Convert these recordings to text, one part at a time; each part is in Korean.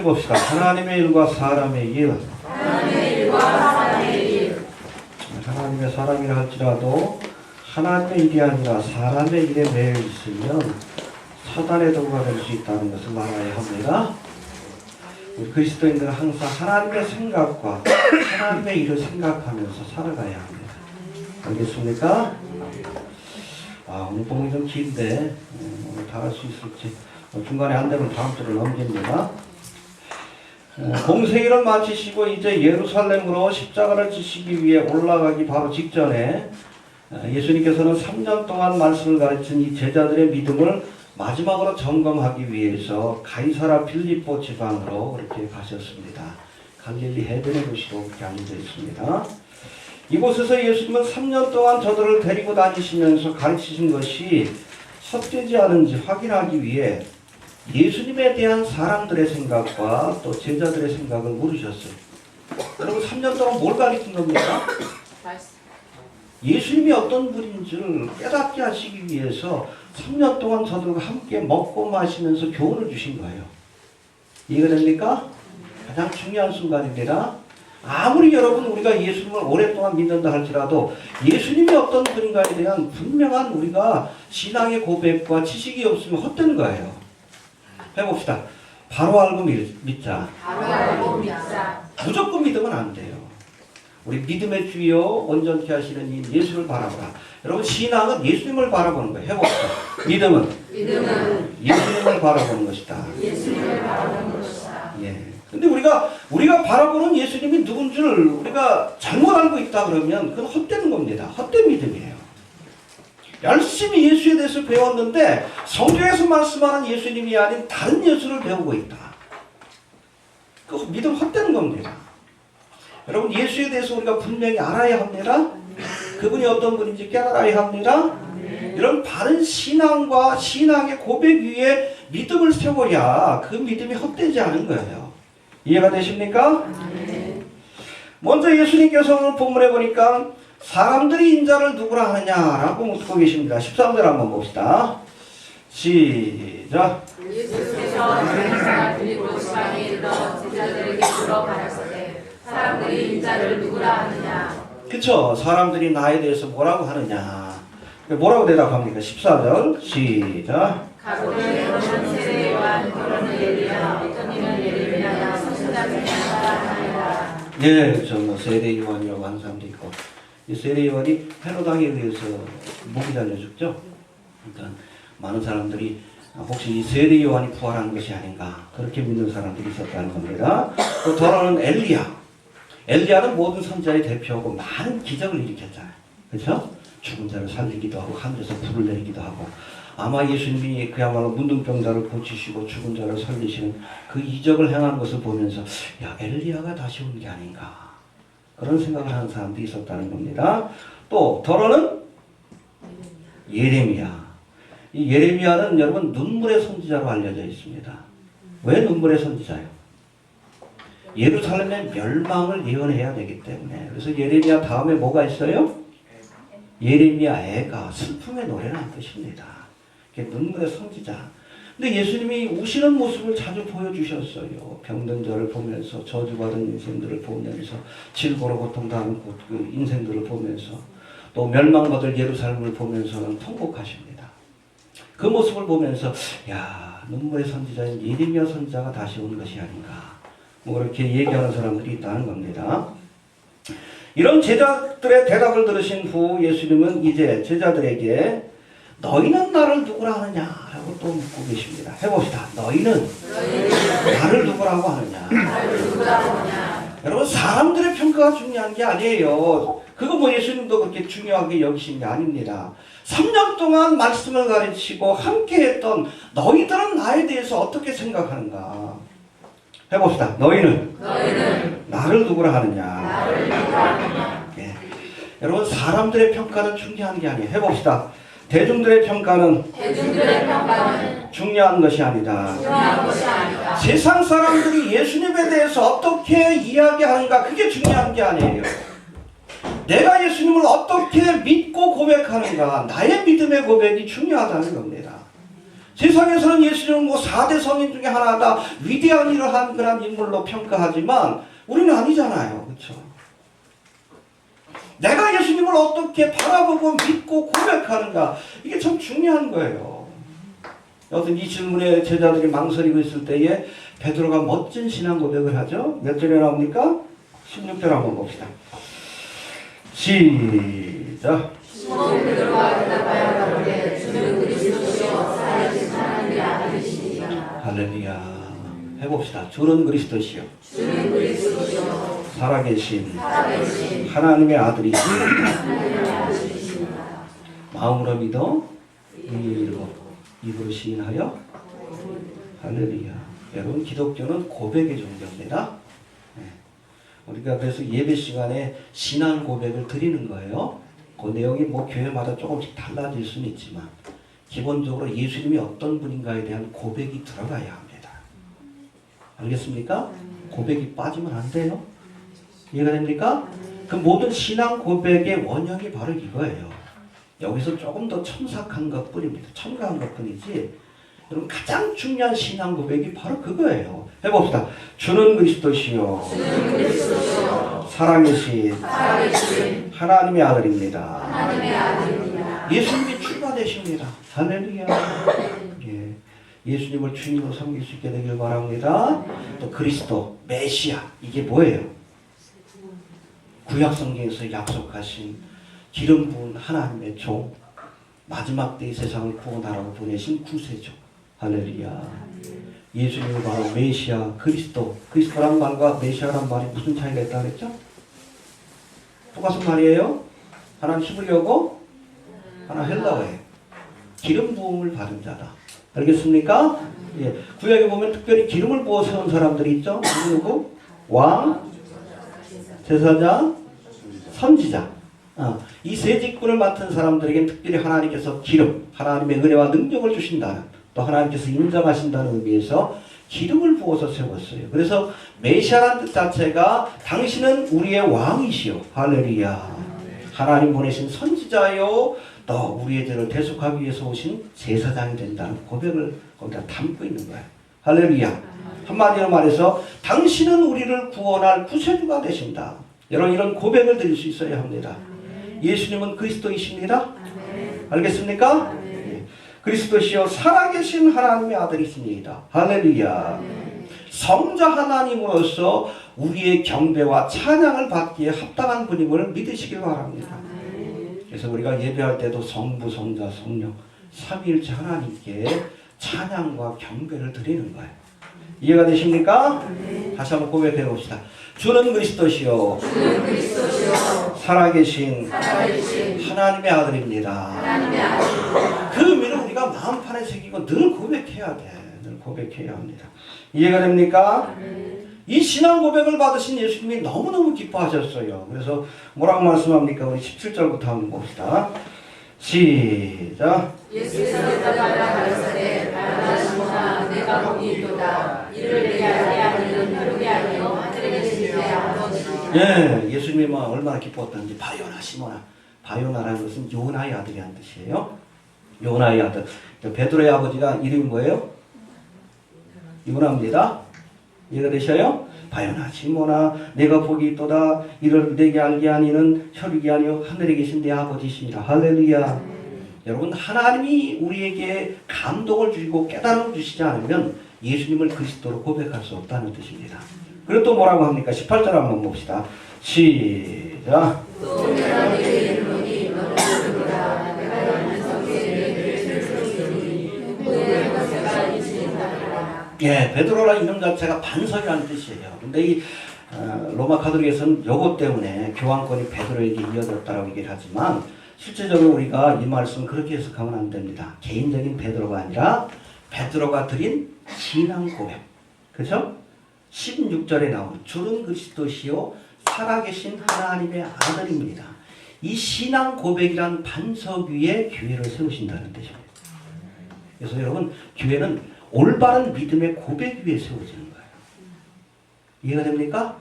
해봅시다. 하나님의 일과 사람의 일. 하나님의 일과 사람의 일. 하나님의 사람이라 할지라도 하나님의 일이 아니라 사람의 일에 매여 있으면 사단의 도구가 될 수 있다는 것을 말해야 합니다. 우리 그리스도인들은 항상 하나님의 생각과 하나님의 일을 생각하면서 살아가야 합니다. 알겠습니까? 오늘 본문이 좀 긴데 오늘 다 할 수 있을지 중간에 안 되면 다음 주를 넘깁니다. 공생일을 마치시고 이제 예루살렘으로 십자가를 지시기 위해 올라가기 바로 직전에 예수님께서는 3년 동안 말씀을 가르친 이 제자들의 믿음을 마지막으로 점검하기 위해서 가이사라 빌립보 지방으로 그렇게 가셨습니다. 갈릴리 해변의 도시로 그렇게 알려져 있습니다. 이곳에서 예수님은 3년 동안 저들을 데리고 다니시면서 가르치신 것이 헛되지 않은지 확인하기 위해 예수님에 대한 사람들의 생각과 또 제자들의 생각을 물으셨어요. 여러분 3년 동안 뭘 가르친 겁니까? 예수님이 어떤 분인지를 깨닫게 하시기 위해서 3년 동안 저들과 함께 먹고 마시면서 교훈을 주신 거예요. 이해가 됩니까? 가장 중요한 순간입니다. 아무리 여러분 우리가 예수님을 오랫동안 믿는다 할지라도 예수님이 어떤 분인가에 대한 분명한 우리가 신앙의 고백과 지식이 없으면 헛되는 거예요. 해봅시다. 바로 알고 믿자. 바로 알고 믿자. 무조건 믿으면 안 돼요. 우리 믿음의 주여 온전케 하시는 이 예수를 바라보라. 여러분 신앙은 예수님을 바라보는 거예요. 해봅시다. 믿음은 예수님을 바라보는 것이다. 예수님을 바라보는 것이다. 예. 근데 우리가 바라보는 예수님이 누군 줄 우리가 잘못 알고 있다 그러면 그건 헛되는 겁니다. 헛된 믿음이에요. 열심히 예수에 대해서 배웠는데 성경에서 말씀하는 예수님이 아닌 다른 예수를 배우고 있다. 그 믿음 헛되는 겁니다. 여러분 예수에 대해서 우리가 분명히 알아야 합니다. 그분이 어떤 분인지 깨달아야 합니다. 이런 바른 신앙과 신앙의 고백 위에 믿음을 세워야 그 믿음이 헛되지 않은 거예요. 이해가 되십니까? 먼저 예수님께서 오늘 본문에 보니까 사람들이 인자를 누구라 하느냐라고 묻고 계십니다. 13절 한번 봅시다. 시작. 예수께서 가이사라 빌립보 지방에 이르러 제자들에게 물어 가라사대 사람들이 인자를 누구라 하느냐. 그쵸. 사람들이 나에 대해서 뭐라고 하느냐. 뭐라고 대답합니까? 14절 시작. 가로되 너는 세례 요한 너는 엘리야 어떤 이는 예레미야나 선지자 중에 하나라 하니라. 예, 그렇죠. 뭐 세례 요한이라고 하는 사람도 있고 이 세례 요한이 헤로당에 의해서 목이 달려 죽죠. 그러니까 많은 사람들이 혹시 이 세례 요한이 부활한 것이 아닌가 그렇게 믿는 사람들이 있었다는 겁니다. 또 더러는 엘리야는 모든 선지자의 대표고 많은 기적을 일으켰잖아요. 그렇죠? 죽은 자를 살리기도 하고 하늘에서 불을 내리기도 하고 아마 예수님이 그야말로 문둥병자를 고치시고 죽은 자를 살리시는 그 이적을 행한 것을 보면서 야 엘리야가 다시 온 게 아닌가 그런 생각을 하는 사람들이 있었다는 겁니다. 또 더러는 예레미야. 이 예레미야는 여러분 눈물의 선지자로 알려져 있습니다. 왜 눈물의 선지자예요? 예루살렘의 멸망을 예언해야 되기 때문에. 그래서 예레미야 다음에 뭐가 있어요? 예레미야 애가 슬픔의 노래라는 뜻입니다. 눈물의 선지자. 근데 예수님이 우시는 모습을 자주 보여주셨어요. 병든 자를 보면서 저주받은 인생들을 보면서 질고로 고통당하는 그 인생들을 보면서 또 멸망받을 예루살렘을 보면서는 통곡하십니다. 그 모습을 보면서 야 눈물의 선지자인 예레미야 선지자가 다시 오는 것이 아닌가 뭐 그렇게 얘기하는 사람들이 있다는 겁니다. 이런 제자들의 대답을 들으신 후 예수님은 이제 제자들에게 너희는 나를 누구라 하느냐라고 또 묻고 계십니다. 해봅시다. 너희는 나를 누구라고 하느냐. 여러분 사람들의 평가가 중요한 게 아니에요. 그거 뭐 예수님도 그렇게 중요하게 여기신 게 아닙니다. 3년 동안 말씀을 가르치고 함께했던 너희들은 나에 대해서 어떻게 생각하는가. 해봅시다. 너희는 나를 누구라 하느냐. 예. 여러분 사람들의 평가는 중요한 게 아니에요. 해봅시다. 대중들의 평가는 중요한 것이 아니다. 세상 사람들이 예수님에 대해서 어떻게 이야기하는가 그게 중요한 게 아니에요. 내가 예수님을 어떻게 믿고 고백하는가 나의 믿음의 고백이 중요하다는 겁니다. 세상에서는 예수님은 뭐 4대 성인 중에 하나다, 위대한 일을 한 그런 인물로 평가하지만 우리는 아니잖아요. 그렇죠? 내가 예수님을 어떻게 바라보고 믿고 고백하는가, 이게 참 중요한 거예요. 여튼 이 질문에 제자들이 망설이고 있을 때에 베드로가 멋진 신앙 고백을 하죠. 몇 절에 나옵니까? 16절 한번 봅시다. 시작. 시몬 베드로가 대답하여 가로되 주는 그리스도시요 살아계신 하나님의 아들이시니라. 할렐루야. 해봅시다. 주는 그리스도시요 주는 그리스도시요 살아계신 살아계신 하나님의 아들이시니 하나님의 아들이시니라. 마음으로 믿어 입으로 시인하여 할렐루야. 여러분, 기독교는 고백의 종교입니다. 우리가 그래서 예배 시간에 신앙 고백을 드리는 거예요. 그 내용이 뭐 교회마다 조금씩 달라질 수는 있지만 기본적으로 예수님이 어떤 분인가에 대한 고백이 들어가야 합니다. 알겠습니까? 고백이 빠지면 안 돼요. 이해가 됩니까? 그 모든 신앙 고백의 원형이 바로 이거예요. 여기서 조금 더 첨삭한 것뿐입니다. 첨가한 것뿐이지, 여러분, 가장 중요한 신앙 고백이 바로 그거예요. 해봅시다. 주는 그리스도시요 살아계신 하나님의 아들입니다. 예수님이 주가 되십니다. 할렐루야. 예. 예수님을 주님으로 섬길 수 있게 되길 바랍니다. 또 그리스도, 메시아, 이게 뭐예요? 구약 성경에서 약속하신 기름 부은 하나님의 종, 마지막 때의 세상을 구원하라고 보내신 구세주. 할렐루야. 예수님이 바로 메시아, 그리스도. 그리스도란 말과 메시아란 말이 무슨 차이가 있다고 그랬죠? 똑같은 말이에요. 하나는 히브리어고 하나 헬라어예요. 기름 부음을 받은 자다. 알겠습니까? 예. 구약에 보면 특별히 기름을 부어 세운 사람들이 있죠. 누구? 왕, 제사자, 선지자. 이 세 직분을 맡은 사람들에게 특별히 하나님께서 기름, 하나님의 은혜와 능력을 주신다는, 또 하나님께서 인정하신다는 의미에서 기름을 부어서 세웠어요. 그래서 메시아라는 뜻 자체가 당신은 우리의 왕이시오. 할렐루야. 하나님 보내신 선지자요, 또 우리의 죄를 대속하기 위해서 오신 제사장이 된다는 고백을 거기다 담고 있는 거예요. 할렐루야. 한마디로 말해서 당신은 우리를 구원할 구세주가 되신다. 이런 고백을 드릴 수 있어야 합니다. 예수님은 그리스도이십니다. 알겠습니까? 그리스도시요 살아계신 하나님의 아들이십니다. 할렐루야. 성자 하나님으로서 우리의 경배와 찬양을 받기에 합당한 분임을 믿으시길 바랍니다. 그래서 우리가 예배할 때도 성부, 성자, 성령 삼위일체 하나님께 찬양과 경배를 드리는 거예요. 이해가 되십니까? 다시 한번 고백해 봅시다. 주는 그리스도시요 살아계신 하나님의 아들입니다. 그 의미를 우리가 마음판에 새기고 늘 고백해야 돼. 늘 고백해야 합니다. 이해가 됩니까? 이 신앙 고백을 받으신 예수님이 너무너무 기뻐하셨어요. 그래서 뭐라고 말씀합니까? 우리 17절부터 한번 봅시다. 시작. 예수께서 대답하여 가라사대 바라나 시몬아 내가 복이 있도다. 이를 내게 알게 하기는 혈육이 아니요 하늘에 계신 내 아버지시니라. 예, 예수님은 얼마나 기뻤던지. 바요나 시몬아. 바요나라는 것은 요나의 아들이라는 뜻이에요. 요나의 아들. 베드로의 아버지가 이름이 뭐예요? 요나입니다. 이해가 되셔요? 바요나 시몬아 내가 복이 있도다. 이를 내게 알게 하니는 혈육이 아니요 하늘에 계신 내 아버지시니라. 할렐루야. 여러분, 하나님이 우리에게 감동을 주시고 깨달음을 주시지 않으면 예수님을 그리스도로 고백할 수 없다는 뜻입니다. 그리고 또 뭐라고 합니까? 18절 한번 봅시다. 시작. 또 내가 네게 이르노니 너는 모르노라. 내가 너는 성경에 너를 실수하리니 그의 것에가 이치니라. 예, 베드로라는 이름 자체가 반석이라는 뜻이에요. 근데 이 로마 카톨릭에서는 요것 때문에 교황권이 베드로에게 이어졌다라고 얘기를 하지만 실제적으로 우리가 이 말씀 그렇게 해석하면 안 됩니다. 개인적인 베드로가 아니라 베드로가 드린 신앙 고백. 그렇죠? 16절에 나오는 주는 그리스도시요 살아계신 하나님의 아들입니다. 이 신앙 고백이란 반석 위에 교회를 세우신다는 뜻입니다. 그래서 여러분, 교회는 올바른 믿음의 고백 위에 세워지는 거예요. 이해가 됩니까?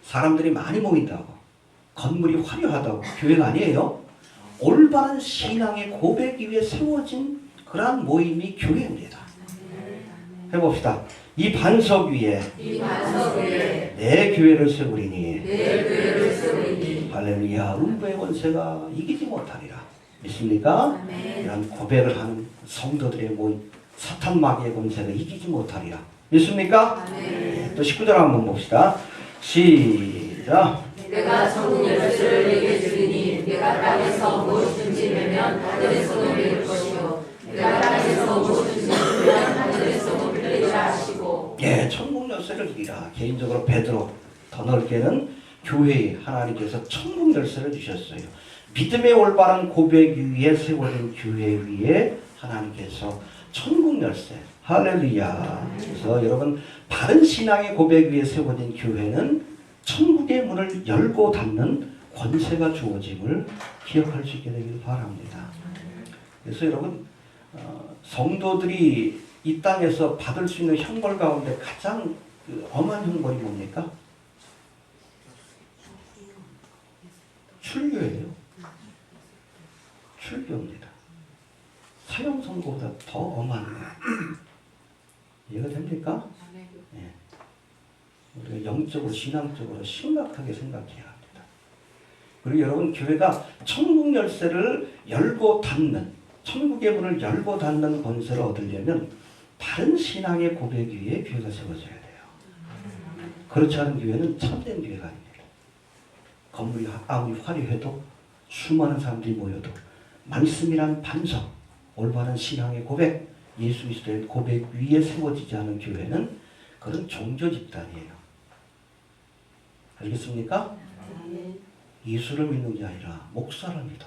사람들이 많이 모인다고, 건물이 화려하다고 교회가 아니에요. 올바른 신앙의 고백 위에 세워진 그러한 모임이 교회입니다. 해봅시다. 이 반석 위에 내 교회를 세우리니 할렐루야. 음부의 권세가 이기지 못하리라. 믿습니까? 이런 고백을 하는 성도들의 모임, 사탄 마귀의 권세가 이기지 못하리라. 믿습니까? 네. 또 19절 한번 봅시다. 시작. 내가 천국 열쇠를 내게 주리니 내가 땅에서 무엇이든지 매면 하늘에서도 매일 것이요 내가 땅에서 무엇이든지 매면 하늘에서도 매리라 하시고. 예, 천국 열쇠를 드리라. 개인적으로 베드로, 더 넓게는 교회에 하나님께서 천국 열쇠를 주셨어요. 믿음의 올바른 고백 위에 세워진 교회 위에 하나님께서 천국 열쇠. 할렐루야. 그래서 여러분, 바른 신앙의 고백 위에 세워진 교회는 천국의 문을 열고 닫는 권세가 주어짐을 기억할 수 있게 되길 바랍니다. 그래서 여러분, 성도들이 이 땅에서 받을 수 있는 형벌 가운데 가장 엄한 형벌이 뭡니까? 출교예요. 출교입니다. 사형 선고보다 더 엄한 거예요. 이해가 됩니까? 네. 우리가 영적으로 신앙적으로 심각하게 생각해야 합니다. 그리고 여러분, 교회가 천국 열쇠를 열고 닫는, 천국의 문을 열고 닫는 권세를 얻으려면 바른 신앙의 고백 위에 교회가 세워져야 돼요. 그렇지 않은 교회는 참된 교회가 아닙니다. 건물이 아무리 화려해도 수많은 사람들이 모여도 말씀이란 반석, 올바른 신앙의 고백, 예수 그리스도의 고백 위에 세워지지 않은 교회는 그런 종교 집단이에요. 알겠습니까? 예수를 믿는 게 아니라 목사를 믿어.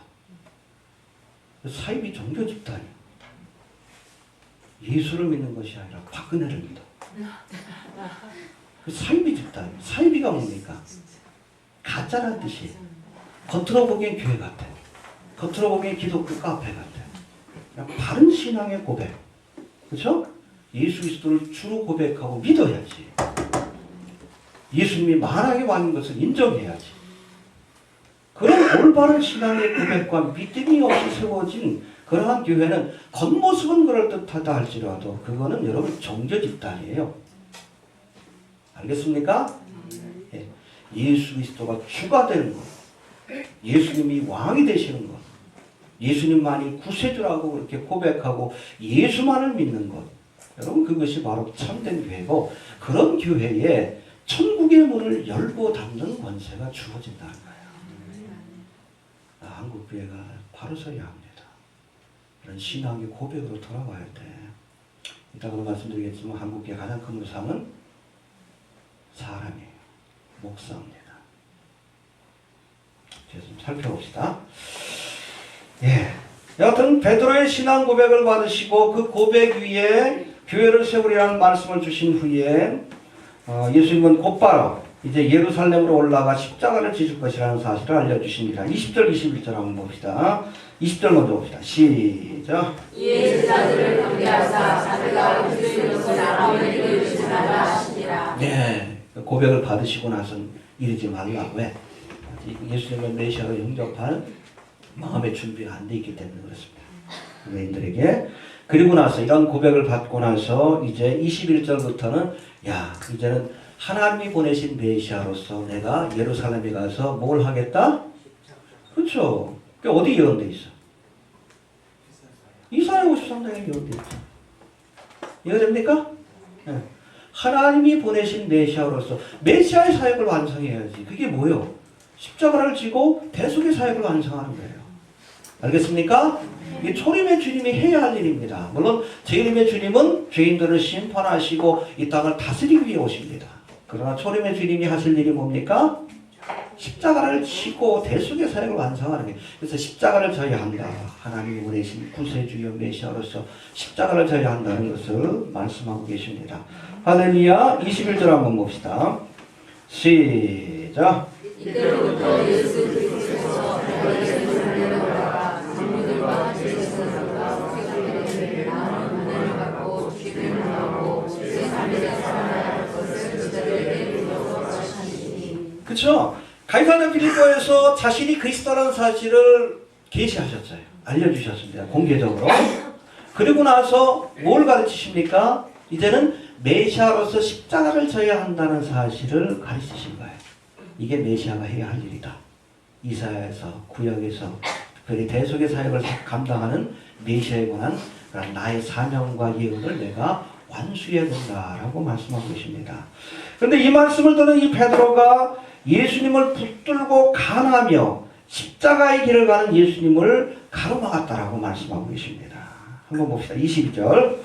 사입이 종교 집단이에요. 예수를 믿는 것이 아니라 박근혜를 믿어. 사입이 집단이에요. 사입이가 뭡니까? 가짜란 뜻이에요. 겉으로 보기엔 교회 같아. 겉으로 보기엔 기독교 카페 같아. 그냥 바른 신앙의 고백. 그렇죠? 예수 그리스도를 주로 고백하고 믿어야지. 예수님이 만왕의 왕인 것을 인정해야지. 그런 올바른 신앙의 고백과 믿음이 없이 세워진 그러한 교회는 겉모습은 그럴듯하다 할지라도 그거는 여러분 종교 집단이에요. 알겠습니까? 예. 예수 그리스도가 주가 되는 것, 예수님이 왕이 되시는 것, 예수님만이 구세주라고 그렇게 고백하고 예수만을 믿는 것, 여러분 그것이 바로 참된 교회고, 그런 교회에 천국의 문을 열고 닫는 권세가 주어진다는 거예요. 한국 교회가 바로 서야 합니다. 이런 신앙의 고백으로 돌아와야 돼. 이따가도 말씀드리겠지만 한국 교회 가장 큰 우상은 사람이에요. 목사입니다. 제가 좀 살펴봅시다. 예. 여하튼 베드로의 신앙 고백을 받으시고 그 고백 위에 교회를 세우리라는 말씀을 주신 후에 예수님은 곧바로 이제 예루살렘으로 올라가 십자가를 지실 것이라는 사실을 알려주십니다. 20절 21절 한번 봅시다. 20절 먼저 봅시다. 시작. 이에 제자들을 경계하사 자기가 그리스도인 것을 아무에게 이르지 말라 하시니라. 네, 고백을 받으시고 나선 이르지 말라고 해. 예수님을 메시아로 영접할 마음의 준비가 안 돼 있기 때문에 그렇습니다. 유대인들에게. 그리고 나서 이런 고백을 받고 나서 이제 21절부터는 야, 이제는 하나님이 보내신 메시아로서 내가 예루살렘에 가서 뭘 하겠다? 그렇죠. 그게 어디 예언돼 있어? 이사야 53장에 예언돼 있죠. 이해됩니까? 네. 하나님이 보내신 메시아로서 메시아의 사역을 완성해야지. 그게 뭐요? 십자가를 지고 대속의 사역을 완성하는 거예요. 알겠습니까? 이게 초림의 주님이 해야 할 일입니다. 물론 재림의 주님은 죄인들을 심판하시고 이 땅을 다스리기 위해 오십니다. 그러나 초림의 주님이 하실 일이 뭡니까? 십자가를 지고 대속의 사역을 완성하는 거예요. 그래서 십자가를 져야 한다. 하나님이 보내신 구세주여 메시아로서 십자가를 져야 한다는 것을 말씀하고 계십니다. 할렐루야. 21절 한번 봅시다. 시작. 이때로부터 예수 그리스도께서 예루살렘에 올라가 장로들과 제사장들과 세관들에게 나오는 은혜를 받고 주님을 하고 제3일에 살아날 것을 제자들에게 이루어서 하시니. 그렇죠. 가이사랴 빌립보에서 자신이 그리스도라는 사실을 계시하셨어요. 알려주셨습니다. 공개적으로. 그리고 나서 뭘 가르치십니까? 이제는 메시아로서 십자가를 져야 한다는 사실을 가르치신 거예요. 이게 메시아가 해야 할 일이다. 이사야에서, 구약에서 특별히 대속의 사역을 감당하는 메시아에 관한 나의 사명과 예언을 내가 완수해야 된다라고 말씀하고 계십니다. 그런데 이 말씀을 듣는 이 베드로가 예수님을 붙들고 간하며 십자가의 길을 가는 예수님을 가로막았다라고 말씀하고 계십니다. 한번 봅시다. 22절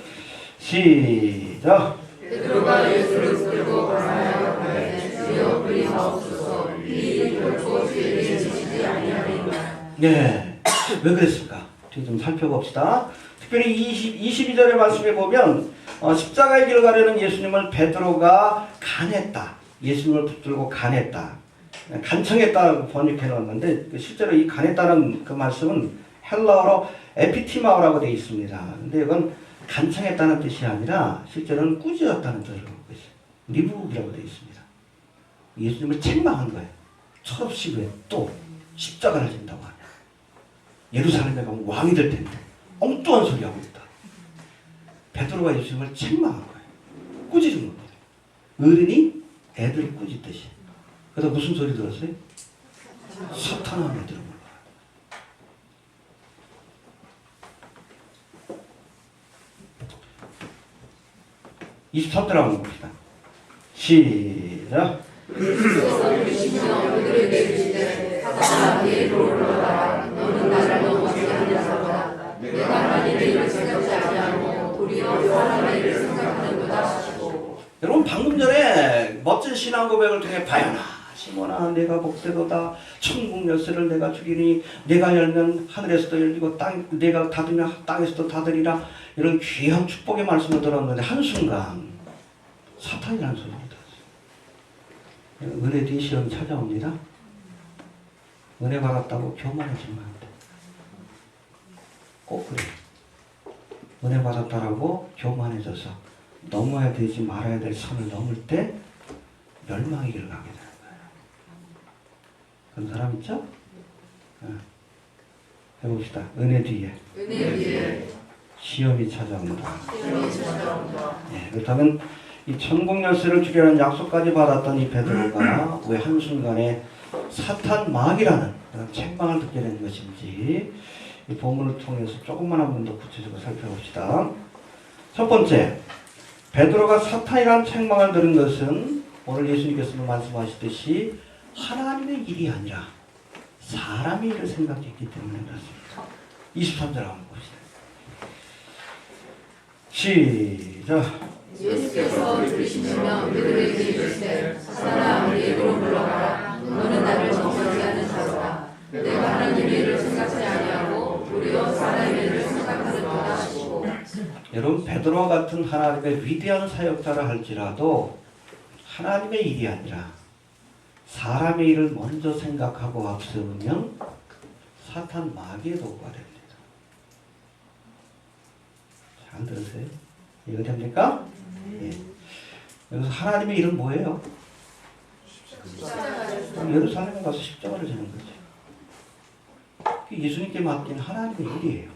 시작. 베드로가 예수를 붙들고 간하여 가되 주여 그리하옵소서 이 결코 주에게 지시지 아니하리이다. 네, 왜 그랬을까? 뒤에 좀 살펴봅시다. 특별히 22절의 말씀에 보면 십자가의 길을 가려는 예수님을 베드로가 간했다. 예수님을 붙들고 간했다. 간청했다고 번역해 놓았는데 실제로 이 간했다는 그 말씀은 헬라어로 에피티마오라고 되어 있습니다. 근데 이건 간청했다는 뜻이 아니라 실제로는 꾸짖었다는 뜻으로 하고 있어요. 리부이라고 되어 있습니다. 예수님을 책망한 거예요. 철없이 왜 또 십자가를 진다고 하냐. 예루살렘에 가면 왕이 될 텐데 엉뚱한 소리 하고 있다. 베드로가 예수님을 책망한 거예요. 꾸짖은 겁니다. 어른이 애들을 꾸짖듯이. 그래서 무슨 소리 들었어요? 사탄아 애들을 불러라. 23절 한번 봅시다. 시작. 예수께서 부르시며 그들에게 이르시되 사탄아 네로 올라가라 너는 나를 넘어지게 하는 자보다 내가 하나님의 일을 생각지 아니하고 도리어 사람의 일을 생각하는도다 하시고. 여러분 방금 전에 멋진 신앙 고백을 통해 바야나 시몬아 내가 복되도다 천국 열쇠를 내가 주리니 내가 열면 하늘에서도 열리고 내가 닫으면 땅에서도 닫으리라 이런 귀한 축복의 말씀을 들었는데 한순간 사탄이라는 소리가 들었어요. 은혜 뒤에 시험이 찾아옵니다. 은혜 받았다고 교만해지면 안 돼. 꼭 그래. 은혜 받았다라고 교만해져서 넘어야 되지 말아야 될 선을 넘을 때 멸망의 길을 가게 되는 거예요. 그런 사람 있죠? 해봅시다. 은혜 뒤에 시험이 찾아온다. 네, 그렇다면 이 천국 열쇠를 주려는 약속까지 받았던 이 베드로가 왜 한순간에 사탄 마귀라는 그런 책망을 듣게 된 것인지 이 본문을 통해서 조금만 한 번 더 구체적으로 살펴봅시다. 첫 번째, 베드로가 사탄이라는 책망을 들은 것은 오늘 예수님께서 말씀하시듯이 하나님의 일이 아니라 사람의 일을 생각했기 때문에 그렇습니다. 23절 한번 봅시다. 시작. 예수께서 부르시며 그들에게 이르시되 사탄아 네로 물러가라 너는 나를 넘어지게 하는 자로다 내가 하나님의 일을 생각지 아니하고 도리어 사람의 일을 생각하는도다 하시고. 여러분 베드로와 같은 하나님의 위대한 사역자라 할지라도 하나님의 일이 아니라 사람의 일을 먼저 생각하고 앞세우면 사탄 마귀의 도구가 됩니다. 잘 들으세요? 이거 됩니까? 예. 여기서 하나님의 일은 뭐예요? 예루살렘에 가서 십자가를 지는 거죠. 예수님께 맡긴 하나님의 일이에요.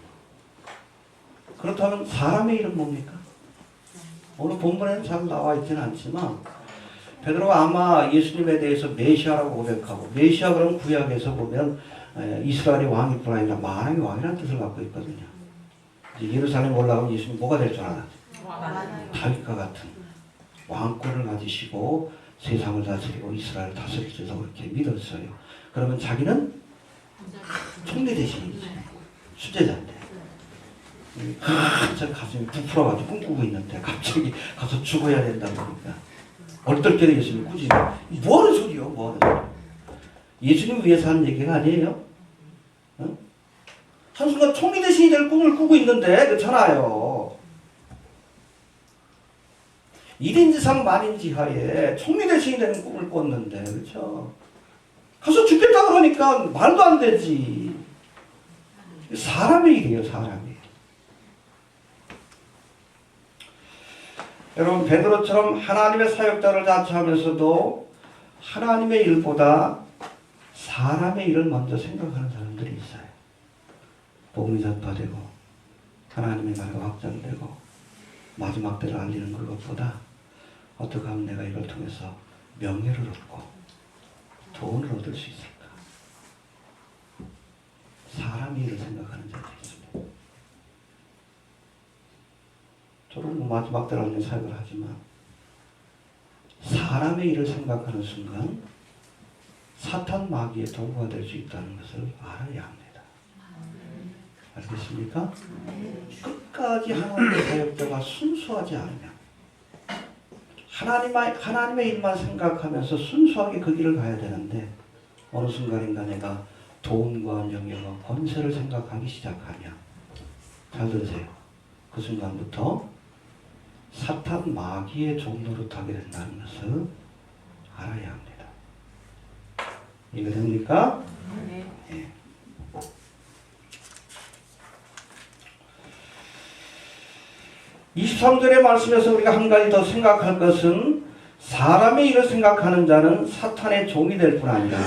그렇다면 사람의 일은 뭡니까? 오늘 본문에는 잘 나와 있지는 않지만 베드로가 아마 예수님에 대해서 메시아라고 고백하고 메시아 그러면 구약에서 보면 이스라엘의 왕이뿐 아니라 만왕의 왕이라는 뜻을 갖고 있거든요. 이제 예루살렘 올라가면 예수님 뭐가 될 줄 알아? 다윗과 같은 왕권을 가지시고 세상을 다스리고 이스라엘을 다스릴 줄서 그렇게 믿었어요. 그러면 자기는 총리 대신이지 수제자인데 저 가슴이 부풀어가지고 꿈꾸고 있는데 갑자기 가서 죽어야 된다고 그러니까 얼떨결에 예수님 꾸짖어. 뭐하는 소리요? 뭐하는 소리? 예수님 위해서 하는 얘기가 아니에요. 어? 한순간 총리 대신이 될 꿈을 꾸고 있는데 그렇잖아요. 1인지상 만인지하에 총리 대신이 되는 꿈을 꿨는데 그렇죠? 가서 죽겠다 그러니까 말도 안 되지. 사람의 일이에요. 사람의 일. 여러분 베드로처럼 하나님의 사역자를 자처하면서도 하나님의 일보다 사람의 일을 먼저 생각하는 사람들이 있어요. 복음이 전파되고 하나님의 나라가 확장되고 마지막 때를 알리는 것보다 어떻게 하면 내가 이걸 통해서 명예를 얻고 돈을 얻을 수 있을까? 사람의 일을 생각하는 자들이 있습니다. 저는 뭐 마지막 때를 알리는 사역을 하지만 사람의 일을 생각하는 순간 사탄 마귀의 도구가 될 수 있다는 것을 알아야 합니다. 알겠습니까? 끝까지 하나님의 사역자가 순수하지 않으면 하나님의 일만 생각하면서 순수하게 그 길을 가야 되는데 어느 순간인가 내가 돈과 명예와 권세를 생각하기 시작하면 잘 들으세요. 그 순간부터 사탄 마귀의 종로로 타게 된다는 것을 알아야 합니다. 이해됩니까? 네. 예. (23절의) 말씀에서 우리가 한 가지 더 생각할 것은 사람의 일을 생각하는 자는 사탄의 종이 될 뿐 아니라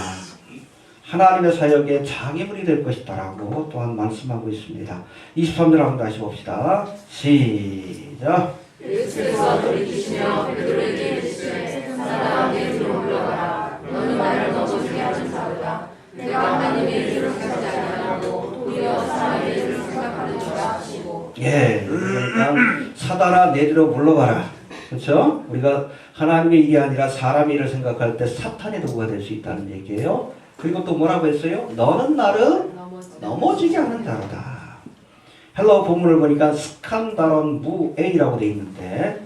하나님의 사역에 장애물이 될 것이다라고 또한 말씀하고 있습니다. 23절 한번 다시 봅시다. 시작. 예수께서 돌이키시며 베드로에게 이르시되 사람아 내게로 올라가라. 너는 나를 넘어지게 하는 자로다. 내가 하나님의 일을 생각하지 아니하고 도리어 사람의 일을 생각하는 자라 하시고. 예, 그러니까 사단아 내 뒤로 물러가라. 그렇죠? 우리가 하나님의 일이 아니라 사람의 일을 생각할 때 사탄의 도구가 될 수 있다는 얘기예요. 그리고 또 뭐라고 했어요? 너는 나를 넘어지게 하는 자로다. 헬라어 본문을 보니까 스칸다론 무에이라고 되어 있는데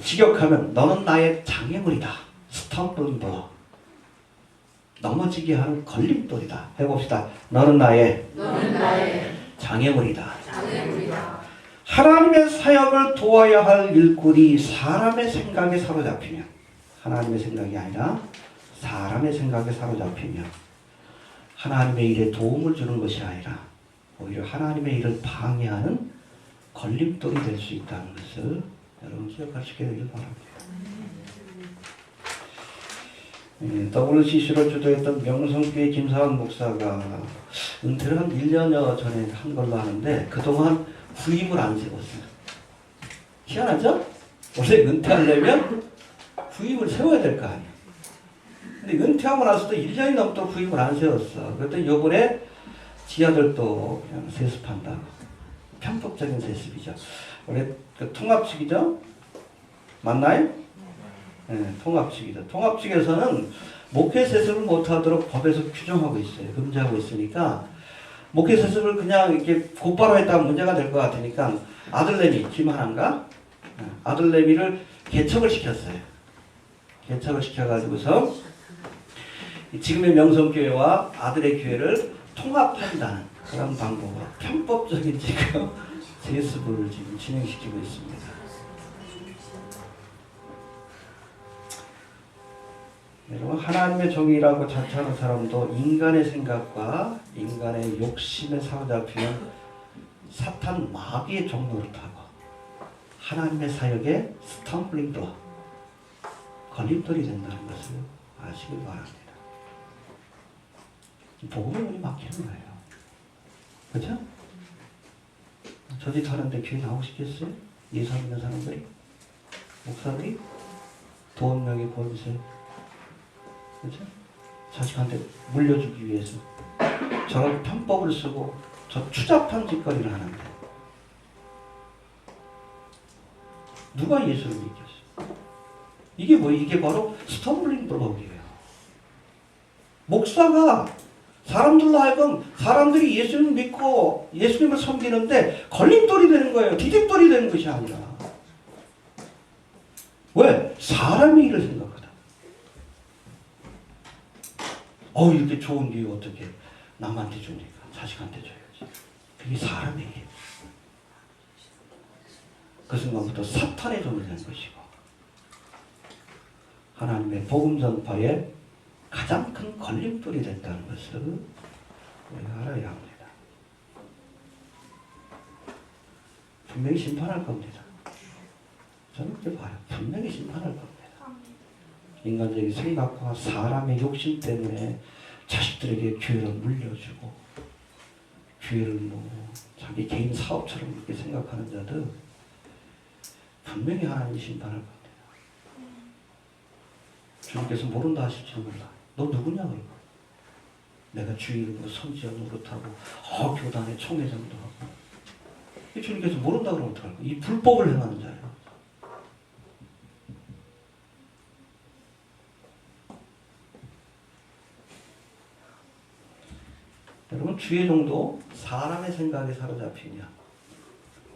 직역하면 너는 나의 장애물이다. 스탬블링 블럭. 넘어지게 하는 걸림돌이다. 해봅시다. 너는 나의 장애물이다. 하나님의 사역을 도와야 할 일꾼이 사람의 생각에 사로잡히면 하나님의 생각이 아니라 사람의 생각에 사로잡히면 하나님의 일에 도움을 주는 것이 아니라 오히려 하나님의 일을 방해하는 걸림돌이 될 수 있다는 것을 여러분 기억하시게 되길 바랍니다. WCC로 주도했던 명성교회 김사환 목사가 은퇴를 한 1년여 전에 한 걸로 아는데 그동안 후임을 안 세웠어요. 희한하죠? 원래 은퇴하려면 후임을 세워야 될 거 아니에요. 근데 은퇴하고 나서도 1년이 넘도록 후임을 안 세웠어. 그랬더니 요번에 지하들도 그냥 세습한다고. 편법적인 세습이죠. 원래 그 통합측이죠? 맞나요? 네, 통합측이죠. 통합측에서는 목회 세습을 못하도록 법에서 규정하고 있어요. 금지하고 있으니까 목회 세습을 그냥 이렇게 곧바로 했다가 문제가 될 것 같으니까 아들내미 김하나인가? 아들내미를 개척을 시켰어요. 개척을 시켜가지고서 지금의 명성교회와 아들의 교회를 통합한다는 그런 방법으로 편법적인 지금 세습을 지금 진행시키고 있습니다. 여러분 하나님의 종이라고 자처하는 사람도 인간의 생각과 인간의 욕심에 사로잡히면 사탄 마귀의 종로를 타고 하나님의 사역에 스탬블링 블럭 걸림돌이 된다는 것을 아시길 바랍니다. 복음의 문이 막히는 거예요. 그렇죠? 저짓 하는데 교회 나오고 싶겠어요? 예수 안 믿는 사람들이? 목사들이? 돈, 명예, 권세 그렇죠? 자식한테 물려주기 위해서 저런 편법을 쓰고 저 추잡한 짓거리를 하는데 누가 예수를 믿겠어? 이게 뭐 이게 바로 스탬블링 블럭이에요. 목사가 사람들로 하여금 사람들이 예수님을 믿고 예수님을 섬기는데 걸림돌이 되는 거예요. 디딤돌이 되는 것이 아니라. 왜? 사람의 일을 생각하다. 이렇게 좋은 기회 어떻게 남한테 주니까 자식한테 줘야지. 그게 사람의 일. 그 순간부터 사탄의 종이 되는 것이고 하나님의 복음 전파에 가장 큰 걸림돌이 된다는 것을 우리가 알아야 합니다. 분명히 심판할 겁니다. 저는 그렇게 봐요. 분명히 심판할 겁니다. 인간적인 생각과 사람의 욕심 때문에 자식들에게 교회를 물려주고 교회를 참 자기 개인 사업처럼 그렇게 생각하는 자들 분명히 하나님이 심판할 것 같아요. 주님께서 모른다 하실지도 몰라. 너 누구냐 그러고. 내가 주의 이름으로 선지자 노릇하고 교단의 총회장도 하고. 주님께서 모른다 그러면 어떡할 거야. 이 불법을 행하는 자예요. 여러분 주의 정도 사람의 생각에 사로잡히냐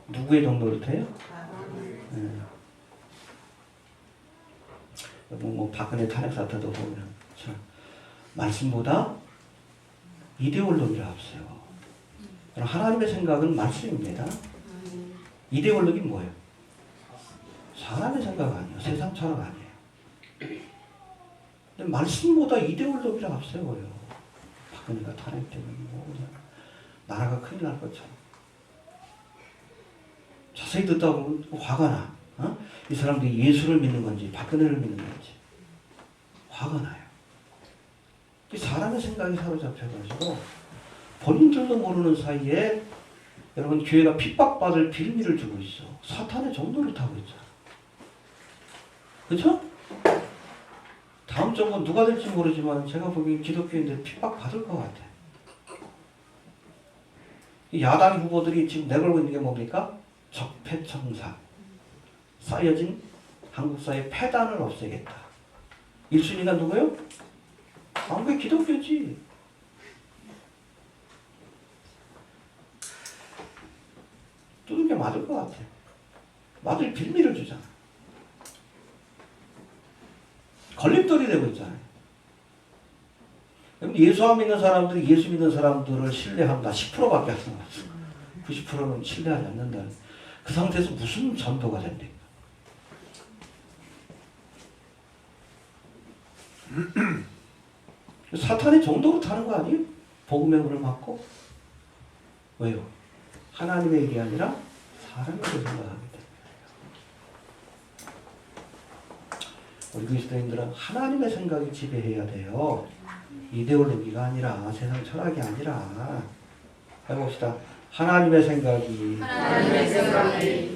누구의 정도를 돼요? 네. 여러분 뭐 박근혜 탄핵 사태도 보면 자, 말씀보다 이데올로기를 앞세워. 하나님의 생각은 말씀입니다. 이데올로기 뭐예요? 사람의 생각 아니에요. 세상 철학 아니에요. 근데 말씀보다 이데올로기를 앞세워요. 박근혜가 탄핵되면 뭐 그냥 나라가 큰일 날 것처럼. 자세히 듣다 보면 화가 나. 어? 이 사람들이 예수를 믿는 건지 박근혜를 믿는 건지 화가 나요. 사람의 생각이 사로잡혀가지고 본인들도 모르는 사이에 여러분 교회가 핍박받을 빌미를 주고 있어. 사탄의 정도를 타고 있잖아. 그렇죠? 다음 정권 누가 될지 모르지만 제가 보기엔 기독교인들 핍박받을 것 같아. 이 야당 후보들이 지금 내걸고 있는 게 뭡니까? 적폐청산. 쌓여진 한국 사회 폐단을 없애겠다. 1순위가 누구요? 한국의 기독교지. 두들겨 맞을 것 같아. 맞을 빌미를 주잖아. 걸림돌이 되고 있잖아요. 예수 안 믿는 사람들이 예수 믿는 사람들을 신뢰한다. 10%밖에 안 남았어. 90%는 신뢰하지 않는다. 그 상태에서 무슨 전도가 됩니까? 사탄의 정도로 타는 거 아니에요? 복음의 문을 막고? 왜요? 하나님의 일이 아니라 사람의 일을 생각하기 때문에. 우리 그리스도인들은 하나님의 생각이 지배해야 돼요. 이데올로기가 아니라 세상 철학이 아니라. 해봅시다. 하나님의 생각이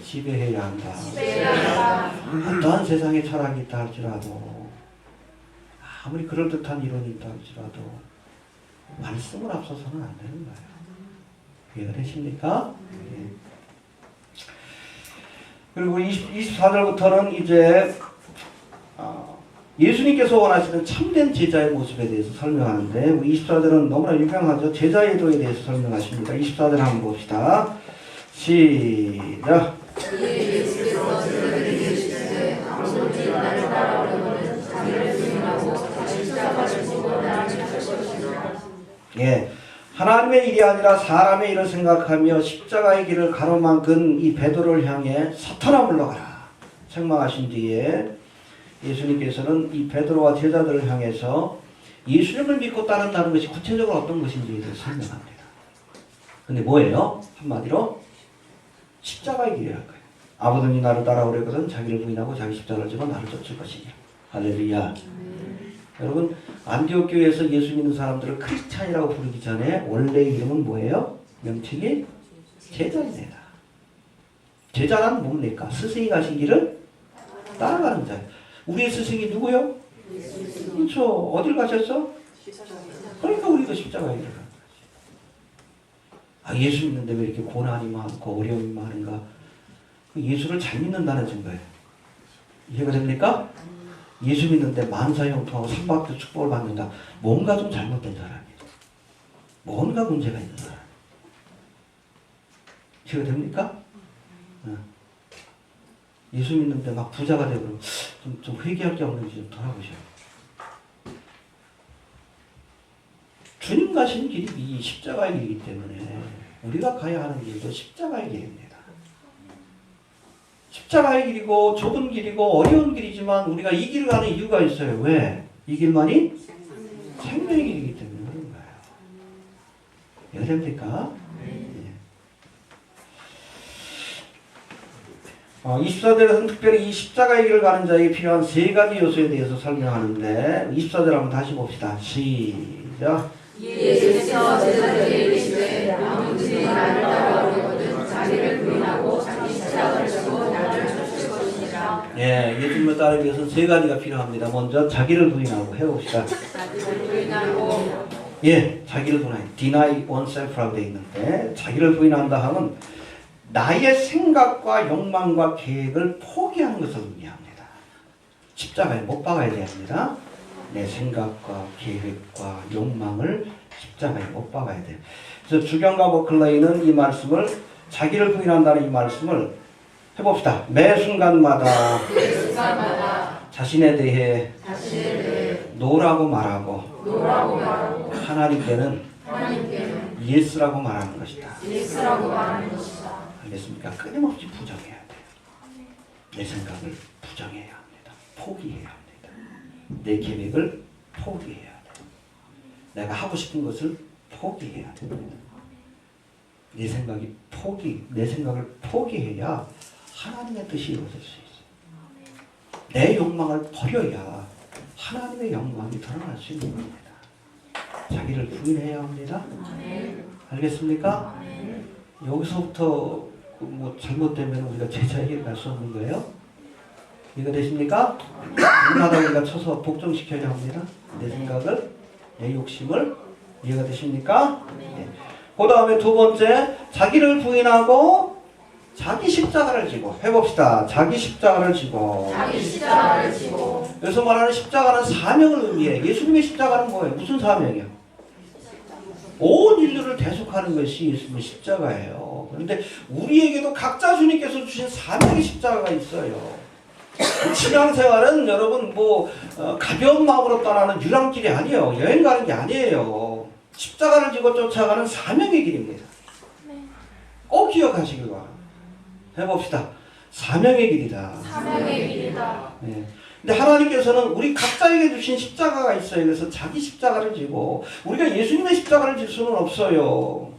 지배해야 한다. 어떠한 세상의 철학이 있다 할지라도 아무리 그럴듯한 이론이 있다 할지라도 말씀을 앞서서는 안 되는 거예요. 이해가 되십니까? 네. 그리고 24절부터는 이제 예수님께서 원하시는 참된 제자의 모습에 대해서 설명하는데 24절은 너무나 유명하죠. 제자의 도에 대해서 설명하십니다. 24절 한번 봅시다. 시작. 예수께서 제자들에게 이르시되 아무든지 나를 따라오려거든 자기를 부인하고 자기 십자가를 지고 나를 따를 것이니라. 예, 하나님의 일이 아니라 사람의 일을 생각하며 십자가의 길을 가로막은 이 베드로를 향해 사탄아 물러가라 책망하신 뒤에 예수님께서는 이 베드로와 제자들을 향해서 예수님을 믿고 따른다는 것이 구체적으로 어떤 것인지에 대해서 설명합니다. 근데 뭐예요? 한마디로 십자가의 길이랄 거예요. 아무든지 나를 따라오려거든 자기를 부인하고 자기 십자가를 지고 나를 쫓을 것이냐. 할렐루야. 여러분 안디옥 교회에서 예수 믿는 사람들을 크리스찬이라고 부르기 전에 원래 이름은 뭐예요? 명칭이 제자입니다. 제자란 뭡니까? 스승이 가신 길을 따라가는 자예요. 우리의 스승이 누구요? 그렇죠. 어딜 가셨어? 그러니까 우리도 십자가에 들어가는 거지. 예수 믿는데 왜 이렇게 고난이 많고 어려움이 많은가? 예수를 잘 믿는다는 증거예요. 이해가 됩니까? 예수 믿는데 만사형통하고 삼박도 축복을 받는다. 뭔가 좀 잘못된 사람이에요. 뭔가 문제가 있는 사람. 이해가 됩니까? 예수 믿는데 막 부자가 되고 좀 회개할 게 없는지 좀 돌아보셔요. 주님 가신 길이 이 십자가의 길이기 때문에 우리가 가야 하는 길도 십자가의 길입니다. 십자가의 길이고 좁은 길이고 어려운 길이지만 우리가 이 길을 가는 이유가 있어요. 왜? 이 길만이 생명의 길이기 때문에 그런 거예요. 이해됩니까? 24절에서는 특별히 이 십자가의 길을 가는 자에게 필요한 세 가지 요소에 대해서 설명하는데 24절 한번 다시 봅시다. 시작. 예수께서 제자들에게 이르시되 아무든지 나를 따라오려거든 예, 예수님을 따르기 위해서는 세 가지가 필요합니다. 먼저 자기를 부인하고 해봅시다. 자기를 부인하고 예, 자기를 부인하고 deny oneself라고 되어 있는데 자기를 부인한다 하면 나의 생각과 욕망과 계획을 포기하는 것을 의미합니다. 십자가에 못 박아야 됩니다. 내 생각과 계획과 욕망을 십자가에 못 박아야 돼요. 그래서 주경과 버클레이는 이 말씀을 자기를 부인한다는 이 말씀을 해봅시다. 매 순간마다 자신에 대해 노라고 말하고 하나님께는 예스라고 말하는 것이다. 알겠습니까? 끊임없이 부정해야 돼요. 내 생각을 부정해야 합니다. 포기해야 합니다. 내 계획을 포기해야 돼요. 내가 하고 싶은 것을 포기해야 됩니다. 내 생각을 포기해야 하나님의 뜻이 이루어질 수 있어요. 내 욕망을 버려야 하나님의 영광이 드러날 수 있는 겁니다. 자기를 부인해야 합니다. 알겠습니까? 여기서부터 뭐 잘못되면 우리가 제자에게 갈 수 없는 거예요. 이해가 되십니까? 하다 우리가 쳐서 복종시켜야 합니다. 내 생각을, 내 욕심을. 이해가 되십니까? 네. 그 다음에 두 번째, 자기를 부인하고 자기 십자가를 지고. 해봅시다. 자기 십자가를 지고. 여기서 말하는 십자가는 사명을 의미해. 예수님의 십자가는 뭐예요? 무슨 사명이에요? 온 인류를 대속하는 것이 예수님의 십자가예요. 그런데 우리에게도 각자 주님께서 주신 사명의 십자가가 있어요. 신앙생활은 여러분 가벼운 마음으로 떠나는 유랑길이 아니에요. 여행 가는 게 아니에요. 십자가를 지고 쫓아가는 사명의 길입니다. 꼭 기억하시길 바랍니다. 해봅시다. 사명의 길이다. 네. 근데 하나님께서는 우리 각자에게 주신 십자가가 있어요. 그래서 자기 십자가를 지고 우리가 예수님의 십자가를 질 수는 없어요.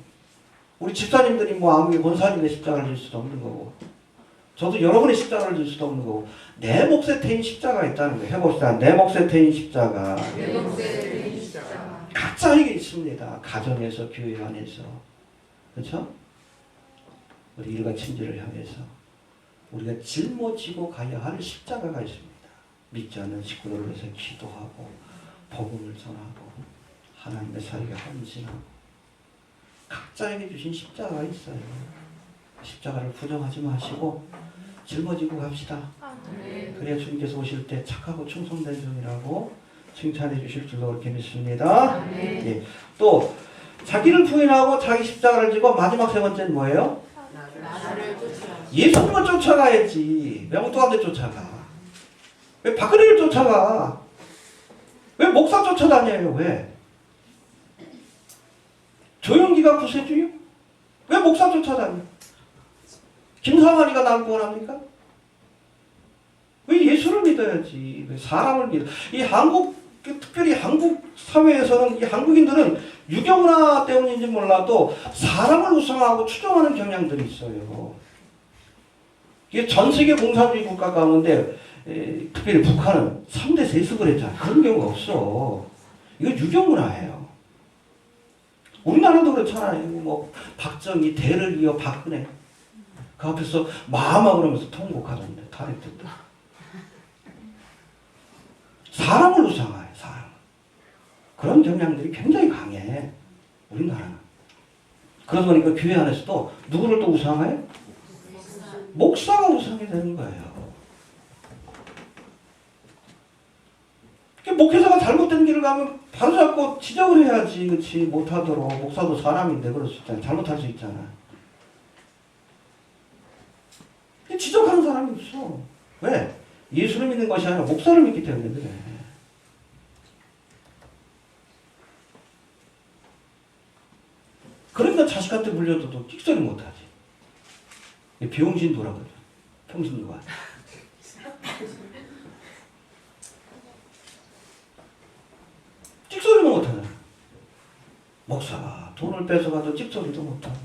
우리 집사님들이 아무리 권사님의 십자가를 질 수도 없는 거고 저도 여러분의 십자가를 질 수도 없는 거고 내 몫에 태인 십자가가 있다는 거예요. 해봅시다. 내 몫에 태인 십자가. 각자에게 있습니다. 가정에서, 교회 안에서. 그렇죠? 우리 일가 친지를 향해서 우리가 짊어지고 가야 할 십자가가 있습니다. 믿지 않는 식구들을 위해서 기도하고 복음을 전하고 하나님의 사역에 헌신하고 각자에게 주신 십자가가 있어요. 십자가를 부정하지 마시고 짊어지고 갑시다. 그래야 주님께서 오실 때 착하고 충성된 종이라고 칭찬해 주실 줄로 그렇게 믿습니다. 예. 또 자기를 부인하고 자기 십자가를 지고 마지막 세 번째는 뭐예요? 예수님을 쫓아가야지. 왜 엉뚱한데 쫓아가? 왜 박근혜를 쫓아가? 왜 목사 쫓아다녀요? 왜? 조영기가 구세주요? 왜 목사 쫓아다녀? 김사만이가 날 구원합니까? 왜 예수를 믿어야지? 왜 사람을 믿어? 이 한국, 특별히 한국 사회에서는 이 한국인들은 유교문화 때문인지 몰라도 사람을 우상하고 추종하는 경향들이 있어요. 이게 전 세계 공산주의 국가 가운데 특별히 북한은 3대 세습을 했잖아. 그런 경우가 없어. 이거 유교문화예요. 우리나라도 그렇잖아요. 박정희, 대를 이어 박근혜. 그 앞에서 마마 그러면서 통곡하던데. 타렉트도. 사람을 우상해요. 사람. 그런 경향들이 굉장히 강해. 우리나라는. 그러다 보니까 교회 안에서도 누구를 또 우상해요? 목사가 우상이 되는 거예요. 목회자가 잘못된 길을 가면 바로잡고 지적을 해야지. 그렇지. 못하도록. 목사도 사람인데 그럴 수 있잖아요. 잘못할 수 있잖아. 지적하는 사람이 없어. 왜? 예수를 믿는 것이 아니라 목사를 믿기 때문에 그래. 그러니까 자식한테 물려줘도 찍소리 못하지. 병신 돌아거든. 평신 누가. 찍소리도 못하잖아. 목사가 돈을 뺏어가도 찍소리도 못하고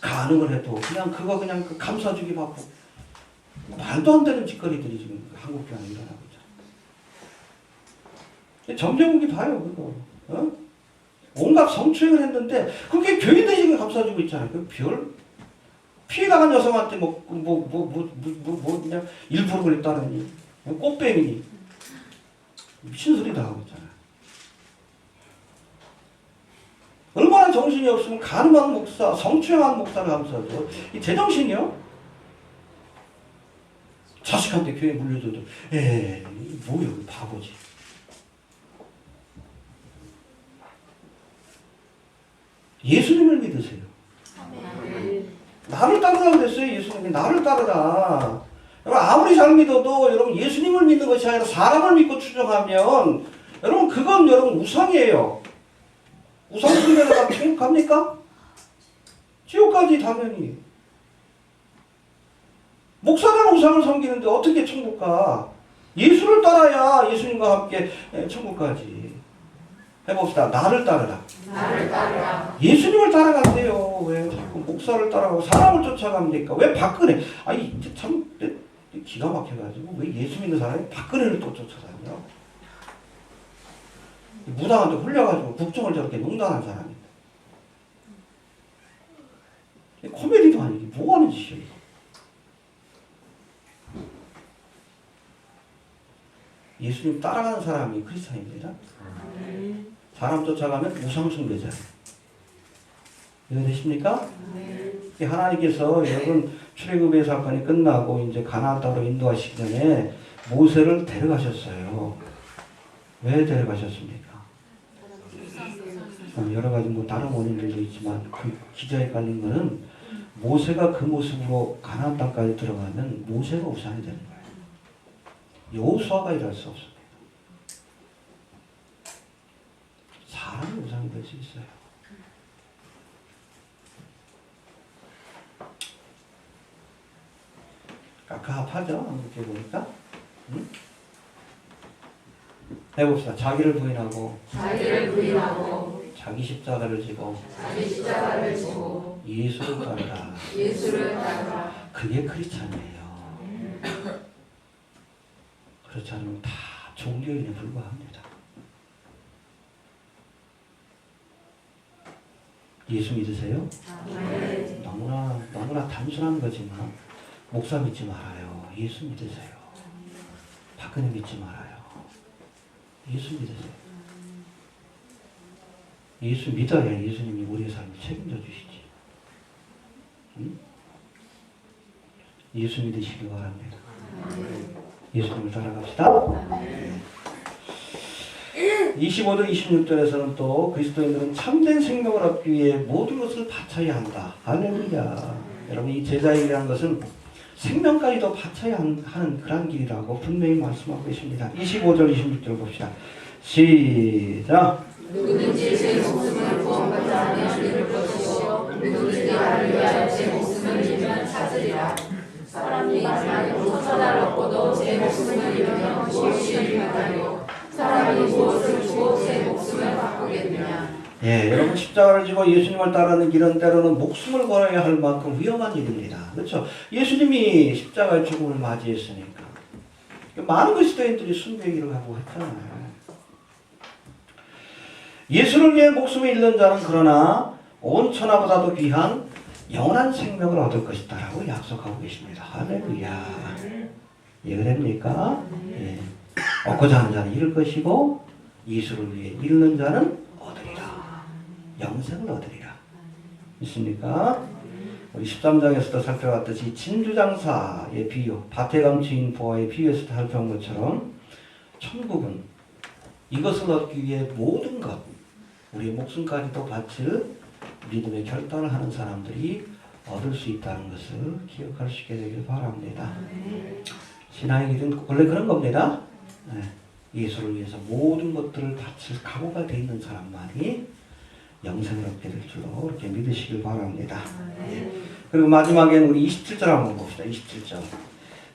가능을 해도 그냥 감사주기 받고 말도 안 되는 짓거리들이 지금 한국 교회에 일어나고 있잖아. 정재국이 봐요 그거. 어? 온갖 성추행을 했는데 그게 교인들이 지금 감싸주고 있잖아요. 그 별 피해 나간 여성한테 그냥 일부러 그랬다느니 꽃뱀이니 미친 소리 다 하고 있잖아요. 얼마나 정신이 없으면 간음한 목사, 성추행한 목사를 하면서도 이 제정신이요? 자식한테 교회 물려줘도 뭐야 바보지. 예수님을 믿으세요. 나를 따르라고 그랬어요. 예수님이 나를 따르라. 여러분 아무리 잘 믿어도 여러분 예수님을 믿는 것이 아니라 사람을 믿고 추종하면 여러분 그건 여러분 우상이에요. 우상 숭배가 지옥 갑니까? 지옥까지 당연히. 목사는 우상을 섬기는데 어떻게 천국 가? 예수를 따라야 예수님과 함께 천국 가지. 해봅시다. 나를 따르라. 나를 따르라. 예수님을 따라간대요. 왜 자꾸 목사를 따라가고 사람을 쫓아갑니까? 왜 박근혜? 아니 참 기가 막혀가지고 왜 예수 믿는 사람이 박근혜를 또 쫓아다녀? 무당한테 홀려가지고 국정을 저렇게 농단한 사람인데 코미디도 아니고 뭐 하는 짓이야 이거. 예수님 따라가는 사람이 크리스찬입니다. 사람 쫓아가면 우상숭배자예요. 이해되십니까? 하나님께서 여러분 출애굽의 사건이 끝나고 이제 가나안 땅으로 인도하시기 전에 모세를 데려가셨어요. 왜 데려가셨습니까? 여러 가지 다른 원인들도 있지만 그 기저에 깔린 거는 모세가 그 모습으로 가나안 땅까지 들어가면 모세가 우상이 되는 거예요. 여호수아가 일할 수 없습니다. 사람이 우상이 될 수 있어요. 깝깝하죠? 이렇게 보니까. 응? 해봅시다. 자기를 부인하고 자기 십자가를 지고 예수를 따르라. 그게 크리스찬이에요. 그렇지 않으면 다 종교인에 불과합니다. 예수 믿으세요? 너무나 단순한 거지만 목사 믿지 말아요. 예수 믿으세요. 박근혜 믿지 말아요. 예수 믿으세요. 예수 믿어야 예수님이 우리의 삶을 책임져 주시지. 응? 예수 믿으시기 바랍니다. 예수님을 따라갑시다. 25절 26절에서는 또 그리스도인들은 참된 생명을 얻기 위해 모든 것을 바쳐야 한다. 할렐루야. 여러분 이 제자일이라는 것은 생명까지도 바쳐야 하는 그런 길이라고 분명히 말씀하고 계십니다. 25절 26절 봅시다. 시작. 누구든지 제 목숨을 구원받지 않으면 잃을 것이요 누구든지 나를 위하여 제 목숨을 잃으면 찾으리라. 사람이 만일 천하를 얻고도 제 목숨을 잃으면 무엇이 유익하리요. 사람이 무엇을 주고 제 목숨을 바꾸겠느냐. 여러분 십자가를 지고 예수님을 따르는 길은 때로는 목숨을 걸어야 할 만큼 위험한 일입니다. 그렇죠? 예수님이 십자가의 죽음을 맞이했으니까 많은 그리스도인들이 순교기를 하고 했잖아요. 예수를 위해 목숨을 잃는 자는 그러나 온 천하보다도 귀한 영원한 생명을 얻을 것이다 라고 약속하고 계십니다. 할렐루야. 이해됩니까? 얻고자 하는 자는 잃을 것이고 예수를 위해 잃는 자는 얻으리라. 영생을 얻으리라. 있습니까? 우리 13장에서도 살펴봤듯이 진주장사의 비유, 밭에 감추인 보화의 비유에서도 살펴본 것처럼 천국은 이것을 얻기 위해 모든 것, 우리의 목숨까지도 바칠 믿음의 결단을 하는 사람들이 얻을 수 있다는 것을 기억할 수 있게 되길 바랍니다. 신앙의 길은 원래 그런 겁니다. 예수를 위해서 모든 것들을 바칠 각오가 되어 있는 사람만이 영생을 얻게 될 줄로 이렇게 믿으시길 바랍니다. 그리고 마지막에는 우리 27절 한번 봅시다. 27절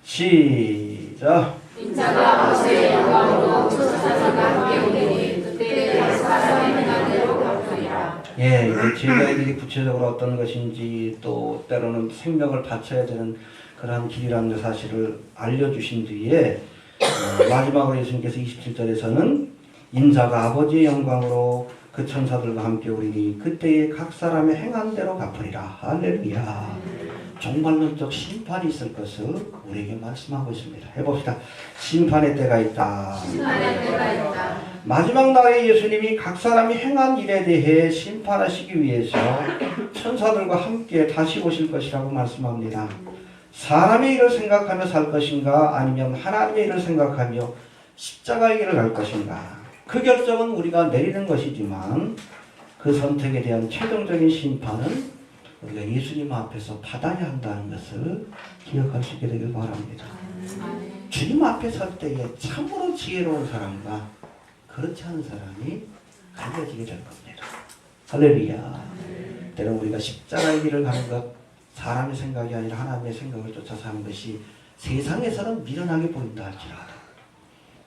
시작. 인자가 아버지의 영광으로 천사들과 함께 오리니 그때 사람이 행한 대로 갚으리라. 제자의 길이 구체적으로 어떤 것인지 또 때로는 생명을 바쳐야 되는 그러한 길이라는 사실을 알려주신 뒤에 마지막으로 예수님께서 27절에서는 인자가 아버지의 영광으로 그 천사들과 함께 오리니 그때에 각 사람의 행한 대로 갚으리라. 할렐루야. 종말론적 심판이 있을 것을 우리에게 말씀하고 있습니다. 해봅시다. 심판의 때가 있다. 심판의 때가 있다. 마지막 날에 예수님이 각 사람이 행한 일에 대해 심판하시기 위해서 천사들과 함께 다시 오실 것이라고 말씀합니다. 사람의 일을 생각하며 살 것인가 아니면 하나님의 일을 생각하며 십자가의 길을 갈 것인가. 그 결정은 우리가 내리는 것이지만 그 선택에 대한 최종적인 심판은 우리가 예수님 앞에서 받아야 한다는 것을 기억할 수 있게 되길 바랍니다. 주님 앞에 설 때에 참으로 지혜로운 사람과 그렇지 않은 사람이 갈려지게 될 겁니다. 할렐루야. 때론 우리가 십자가의 길을 가는 것, 사람의 생각이 아니라 하나님의 생각을 쫓아서 하는 것이 세상에서는 미련하게 보인다 할지라도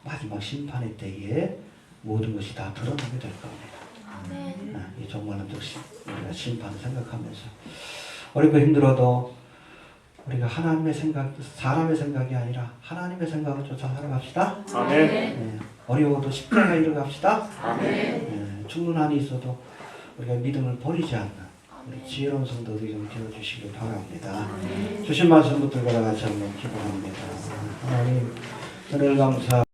마지막 심판의 때에 모든 것이 다 드러나게 될 겁니다. 이 종말론적 우리가 심판을 생각하면서 어렵고 힘들어도 우리가 하나님의 생각, 사람의 생각이 아니라 하나님의 생각을 쫓아 살아갑시다. 아멘. 네, 어려워도 십자가 이루 갑시다. 아멘. 네, 죽는 한이 있어도 우리가 믿음을 버리지 않는 우리 지혜로운 성도들이 좀 되어주시길 바랍니다. 주신 말씀 붙들고 같이 한번 기도합니다. 하나님, 은혜를 감사.